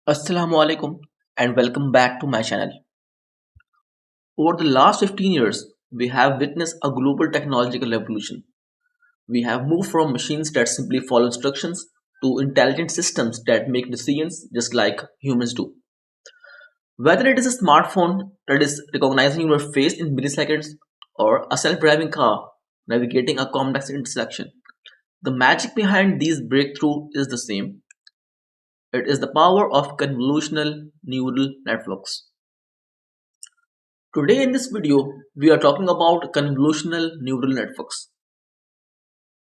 Assalamu alaikum and welcome back to my channel. Over the last 15 years, we have witnessed a global technological revolution. We have moved from machines that simply follow instructions to intelligent systems that make decisions just like humans do. Whether it is a smartphone that is recognizing your face in milliseconds or a self-driving car navigating a complex intersection, the magic behind these breakthroughs is the same. It is the power of convolutional neural networks. Today in this video, we are talking about convolutional neural networks,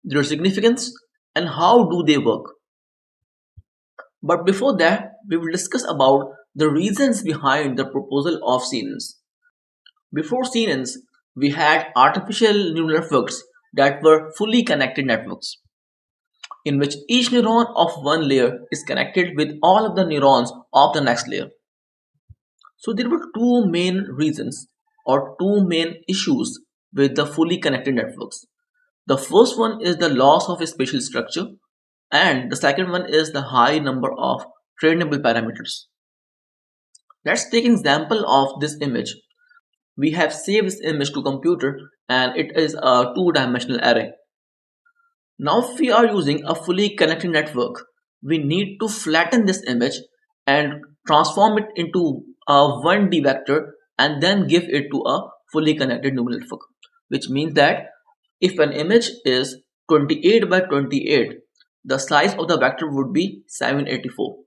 their significance and how do they work. But before that, we will discuss about the reasons behind the proposal of CNNs. Before CNNs, we had artificial neural networks that were fully connected networks, in which each neuron of one layer is connected with all of the neurons of the next layer. So there were two main reasons or two main issues with the fully connected networks. The first one is the loss of spatial structure, and the second one is the high number of trainable parameters. Let's take an example of this image. We have saved this image to computer and it is a two-dimensional array. Now if we are using a fully connected network, we need to flatten this image and transform it into a 1D vector and then give it to a fully connected neural network. Which means that if an image is 28 by 28, the size of the vector would be 784.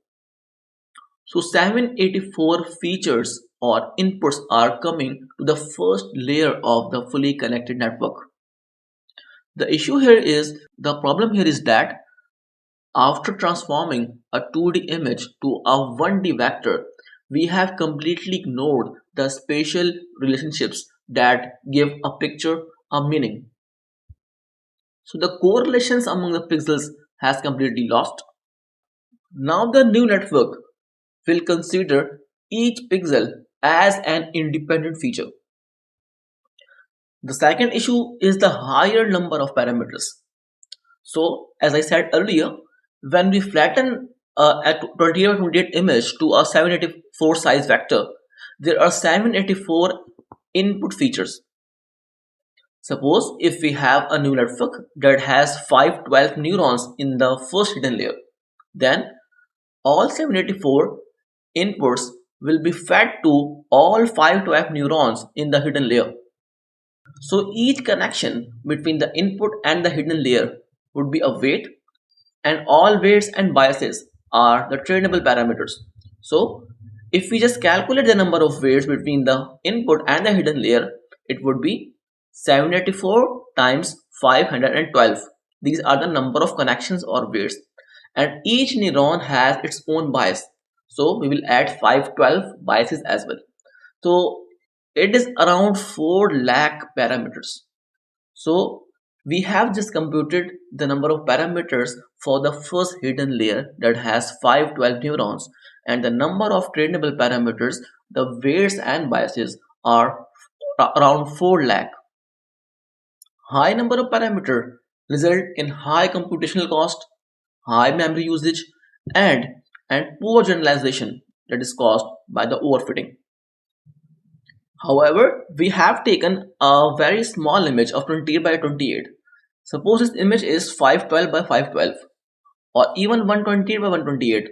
So 784 features or inputs are coming to the first layer of the fully connected network. The problem here is that after transforming a 2D image to a 1D vector, we have completely ignored the spatial relationships that give a picture a meaning. So the correlations among the pixels has completely lost. Now the new network will consider each pixel as an independent feature. The second issue is the higher number of parameters. So as I said earlier, when we flatten a 28 by 28 image to a 784 size vector, there are 784 input features. Suppose if we have a neural network that has 512 neurons in the first hidden layer, then all 784 inputs will be fed to all 512 neurons in the hidden layer. So each connection between the input and the hidden layer would be a weight, and all weights and biases are the trainable parameters. So if we just calculate the number of weights between the input and the hidden layer, it would be 784 times 512. These are the number of connections or weights, and each neuron has its own bias. So we will add 512 biases as well. So it is around 4 lakh parameters. So we have just computed the number of parameters for the first hidden layer that has 512 neurons, and the number of trainable parameters, the weights and biases are around 4 lakh. High number of parameters result in high computational cost, high memory usage, and poor generalization that is caused by the overfitting. However, we have taken a very small image of 28 by 28. Suppose this image is 512 by 512 or even 128 by 128.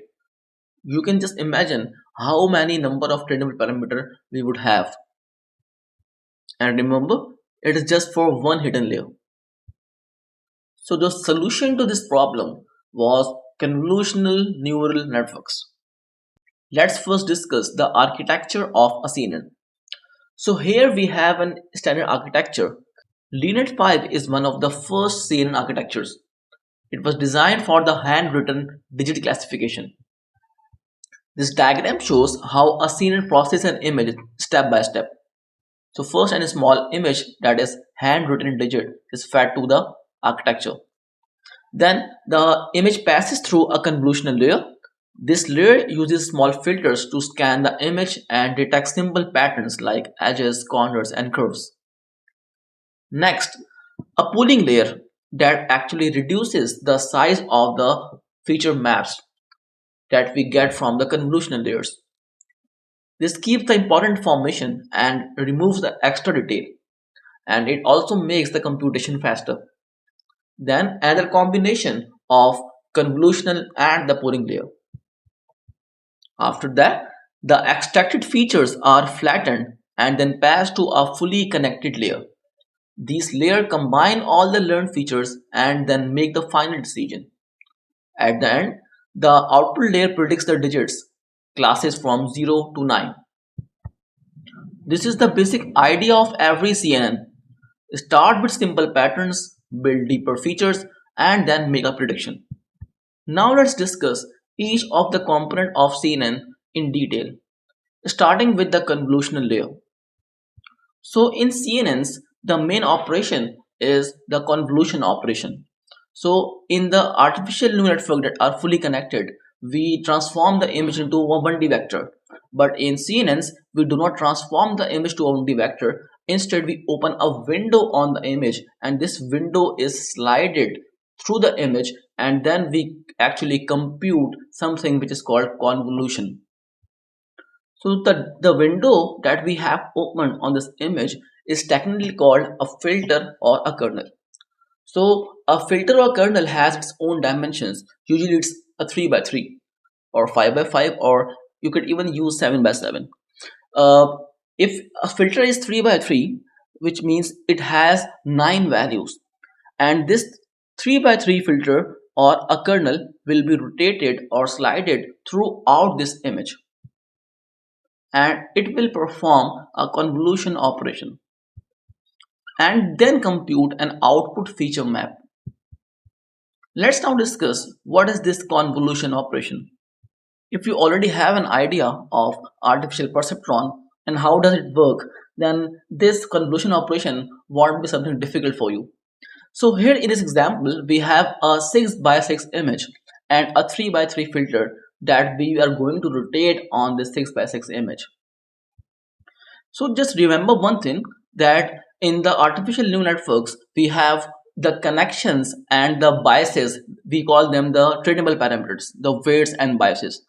You can just imagine how many number of trainable parameter we would have. And remember, it is just for one hidden layer. So the solution to this problem was convolutional neural networks. Let's first discuss the architecture of a CNN. So here we have an standard architecture. LeNet 5 is one of the first CNN architectures. It was designed for the handwritten digit classification. This diagram shows how a CNN processes an image step by step. So first, a small image that is handwritten digit is fed to the architecture. Then the image passes through a convolutional layer. This layer uses small filters to scan the image and detect simple patterns like edges, corners, and curves. Next, a pooling layer that actually reduces the size of the feature maps. that we get from the convolutional layers. This keeps the important information and removes the extra detail, and it also makes the computation faster. Then another combination of convolutional and the pooling layer. After that, the extracted features are flattened and then passed to a fully connected layer. These layers combine all the learned features and then make the final decision. At the end, the output layer predicts the digits, classes from 0 to 9. This is the basic idea of every CNN. Start with simple patterns, build deeper features, and then make a prediction. Now let's discuss each of the component of CNN in detail, starting with the convolutional layer. So in CNNs, the main operation is the convolution operation. So in the artificial neural network that are fully connected, we transform the image into a 1D vector. But in CNNs, we do not transform the image to a 1D vector. Instead, we open a window on the image, and this window is slided through the image, and then we actually compute something which is called convolution. So the window that we have opened on this image is technically called a filter or a kernel. So a filter or kernel has its own dimensions. Usually it's a 3 by 3 or 5 by 5, or you could even use 7 by 7. Uh, if a filter is 3 by 3, which means it has 9 values, and this 3 by 3 filter or a kernel will be rotated or slided throughout this image, and it will perform a convolution operation and then compute an output feature map. Let's now discuss what is this convolution operation. If you already have an idea of artificial perceptron and how does it work, then this convolution operation won't be something difficult for you. So here in this example, we have a 6 by 6 image and a 3 by 3 filter that we are going to rotate on this 6 by 6 image. So just remember one thing, that in the artificial neural networks, we have the connections and the biases. We call them the trainable parameters, the weights and biases.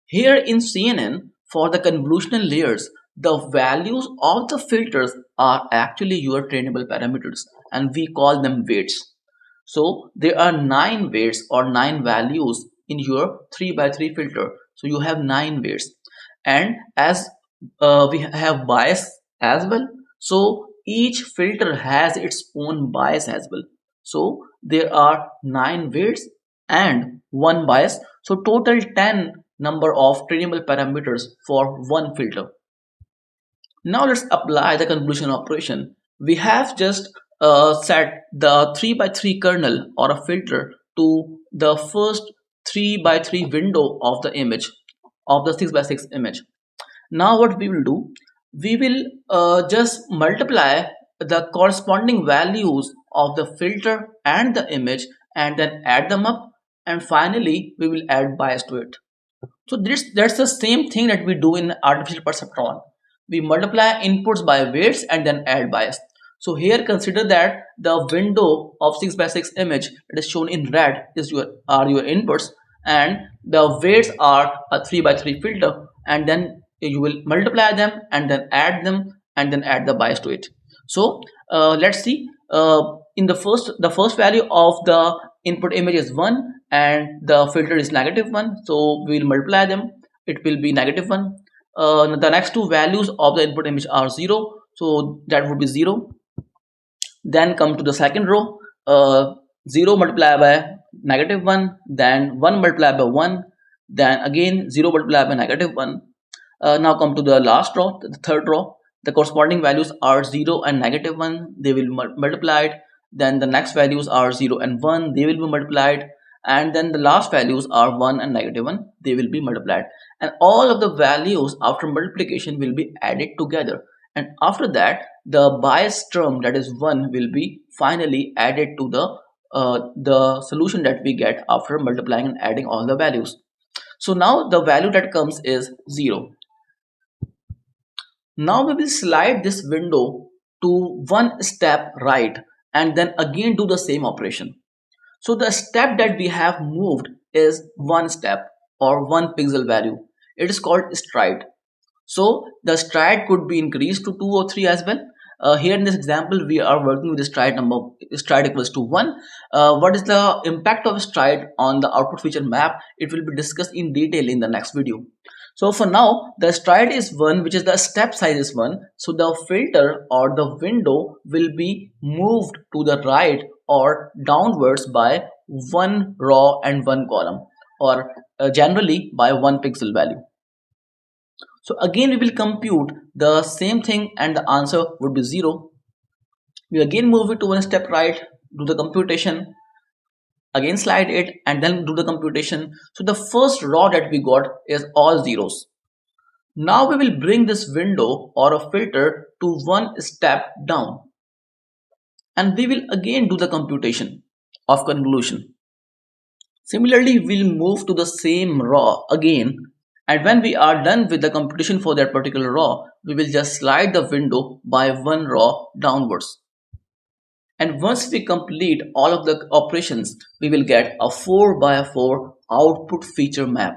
Here in CNN, for the convolutional layers, the values of the filters are actually your trainable parameters, and we call them weights. So there are 9 weights or 9 values in your 3 by 3 filter. So you have 9 weights, and as we have bias as well. So each filter has its own bias as well. So there are 9 weights and 1 bias. So total 10 number of trainable parameters for one filter. Now let's apply the convolution operation. We have just set the 3 by 3 kernel or a filter to the first 3 by 3 window of the image, of the 6 by 6 image. Now what we will do, we will just multiply the corresponding values of the filter and the image and then add them up, and finally we will add bias to it. So that's the same thing that we do in artificial perceptron. We multiply inputs by weights and then add bias. So here consider that the window of 6 by 6 image that is shown in red is your inputs, and the weights are a 3 by 3 filter, and then you will multiply them and then add them and then add the bias to it. So let's see, in the first value of the input image is 1 and the filter is -1, so we will multiply them, it will be -1. The next two values of the input image are 0, so that would be 0. Then come to the second row, 0 multiplied by -1, then 1 multiplied by 1, then again 0 multiplied by -1. Now come to the last row, the third row. The corresponding values are 0 and -1, they will be multiplied. Then the next values are 0 and 1, they will be multiplied. And then the last values are 1 and -1, they will be multiplied. And all of the values after multiplication will be added together. And after that, the bias term, that is 1, will be finally added to the solution that we get after multiplying and adding all the values. So now the value that comes is 0. Now we will slide this window to one step right and then again do the same operation. So the step that we have moved is one step. or 1 pixel value. It is called stride. So the stride could be increased to 2 or 3 as well. Here in this example, we are working with the stride number, stride equals to 1. What is the impact of stride on the output feature map? It will be discussed in detail in the next video. So for now, the stride is 1, which is the step size is 1. So the filter or the window will be moved to the right or downwards by 1 row and 1 column, or generally by 1 pixel value. So again we will compute the same thing and the answer would be 0. We again move it to one step right, do the computation, again slide it and then do the computation. So the first row that we got is all zeros. Now we will bring this window or a filter to one step down and we will again do the computation of convolution. Similarly, we'll move to the same row again, and when we are done with the computation for that particular row, we will just slide the window by one row downwards. And once we complete all of the operations, we will get a 4 by 4 output feature map.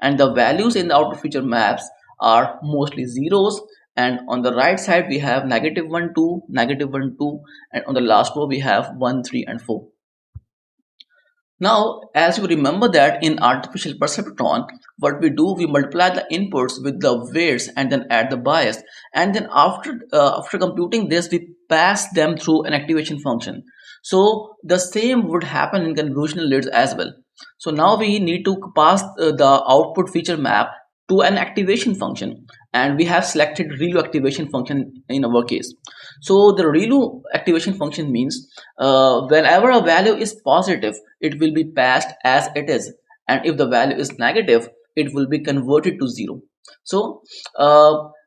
And the values in the output feature maps are mostly zeros, and on the right side we have -1 2, -1 2, and on the last row we have 1 3 and 4. Now, as you remember that in artificial perceptron, what we do, we multiply the inputs with the weights and then add the bias. And then after computing this, we pass them through an activation function. So the same would happen in convolutional layers as well. So now we need to pass the output feature map to an activation function, and we have selected ReLU activation function in our case. So the ReLU activation function means whenever a value is positive, it will be passed as it is, and if the value is negative, it will be converted to 0. So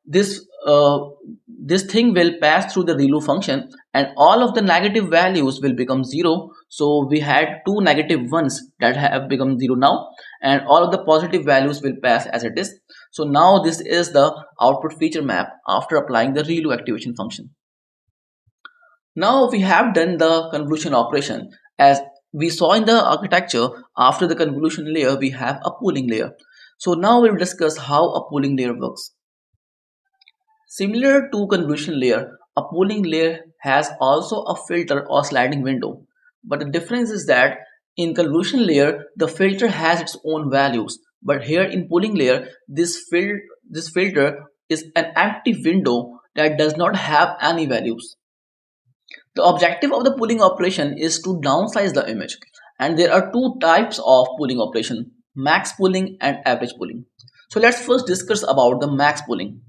this thing will pass through the ReLU function, and all of the negative values will become 0. So we had two negative ones that have become 0 now, and all of the positive values will pass as it is. So now this is the output feature map after applying the ReLU activation function. Now we have done the convolution operation. As we saw in the architecture, after the convolution layer we have a pooling layer. So now we'll discuss how a pooling layer works. Similar to convolution layer, a pooling layer has also a filter or sliding window. But the difference is that in convolution layer, the filter has its own values. But here in pooling layer, this filter is an empty window that does not have any values. The objective of the pooling operation is to downsize the image. And there are two types of pooling operation, max pooling and average pooling. So let's first discuss about the max pooling.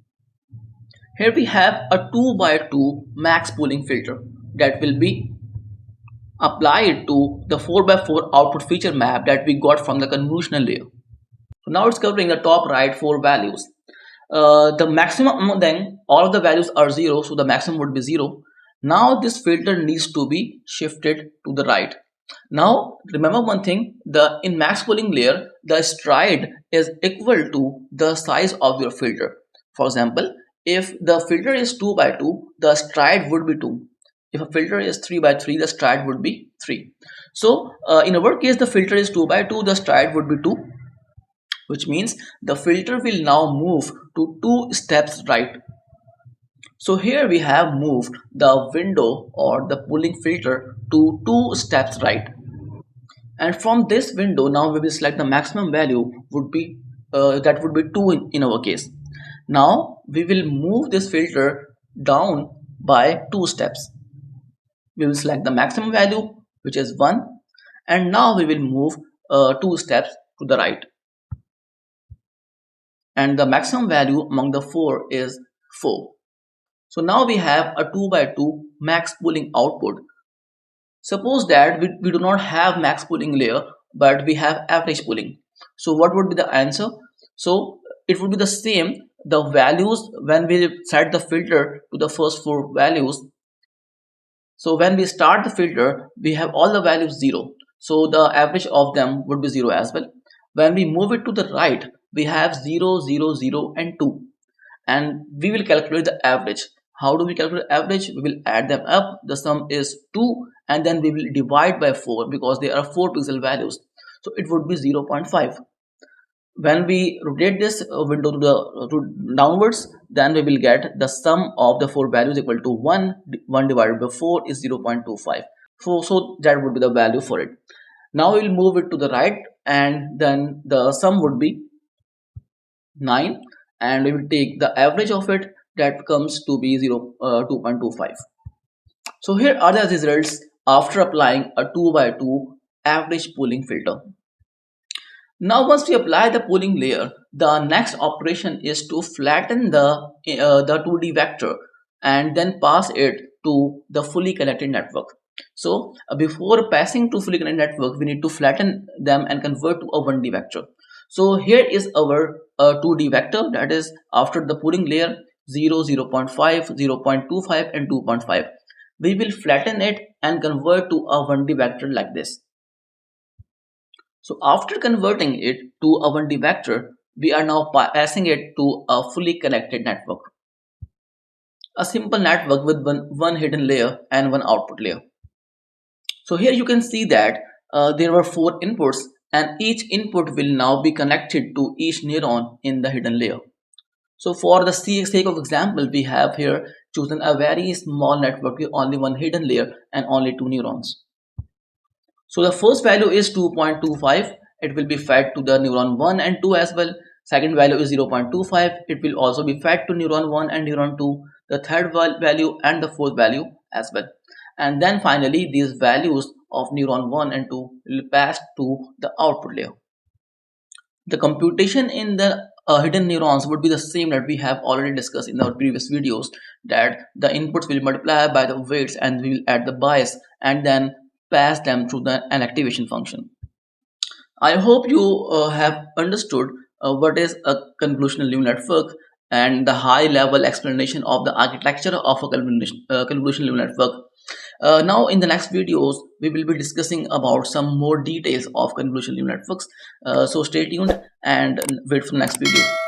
Here we have a 2 by 2 max pooling filter that will be applied to the 4 by 4 output feature map that we got from the convolutional layer. So now it's covering the top right 4 values. The maximum, then all of the values are 0, so the maximum would be 0. Now this filter needs to be shifted to the right. Now remember one thing, in max pooling layer, the stride is equal to the size of your filter. For example, if the filter is 2 by 2, the stride would be 2. If a filter is 3 by 3, the stride would be 3. So in our case, the filter is 2 by 2, the stride would be 2, which means the filter will now move to 2 steps right. So here we have moved the window or the pooling filter to 2 steps right. And from this window, now we will select the maximum value would be that would be 2 in our case. Now we will move this filter down by 2 steps. We will select the maximum value, which is 1, and now we will move 2 steps to the right. And the maximum value among the 4 is 4. So now we have a 2 by 2 max pooling output. Suppose that we do not have max pooling layer, but we have average pooling. So what would be the answer? So it would be the same. The values, when we set the filter to the first 4 values, so when we start the filter, we have all the values 0. So the average of them would be 0 as well. When we move it to the right, we have 0, 0, 0 and 2. And we will calculate the average. How do we calculate average? We will add them up. The sum is 2 and then we will divide by 4 because they are 4 pixel values. So it would be 0.5. When we rotate this window to downwards, then we will get the sum of the four values equal to 1. 1 divided by 4 is 0.25. So that would be the value for it. Now we will move it to the right, and then the sum would be 9, and we will take the average of it, that comes to be 2.25. So here are the results after applying a 2 by 2 average pooling filter. Now once we apply the pooling layer, the next operation is to flatten the 2D vector and then pass it to the fully connected network. So before passing to fully connected network, we need to flatten them and convert to a 1D vector. So here is our 2D vector, that is after the pooling layer 0, 0.5, 0.25 and 2.5. We will flatten it and convert to a 1D vector like this. So after converting it to a 1D vector, we are now passing it to a fully connected network. A simple network with one hidden layer and one output layer. So here you can see that there were 4 inputs, and each input will now be connected to each neuron in the hidden layer. So for the sake of example, we have here chosen a very small network with only one hidden layer and only 2 neurons. So the first value is 2.25. It will be fed to the neuron 1 and 2 as well. Second value is 0.25. It will also be fed to neuron 1 and neuron 2. The third value and the fourth value as well. And then finally these values of neuron 1 and 2 will pass to the output layer. The computation in the hidden neurons would be the same that we have already discussed in our previous videos, that the inputs will multiply by the weights and we will add the bias and then pass them through an activation function. I hope you have understood what is a convolutional neural network and the high level explanation of the architecture of a convolutional neural network. Now in the next videos we will be discussing about some more details of convolutional neural networks. So stay tuned and wait for the next video.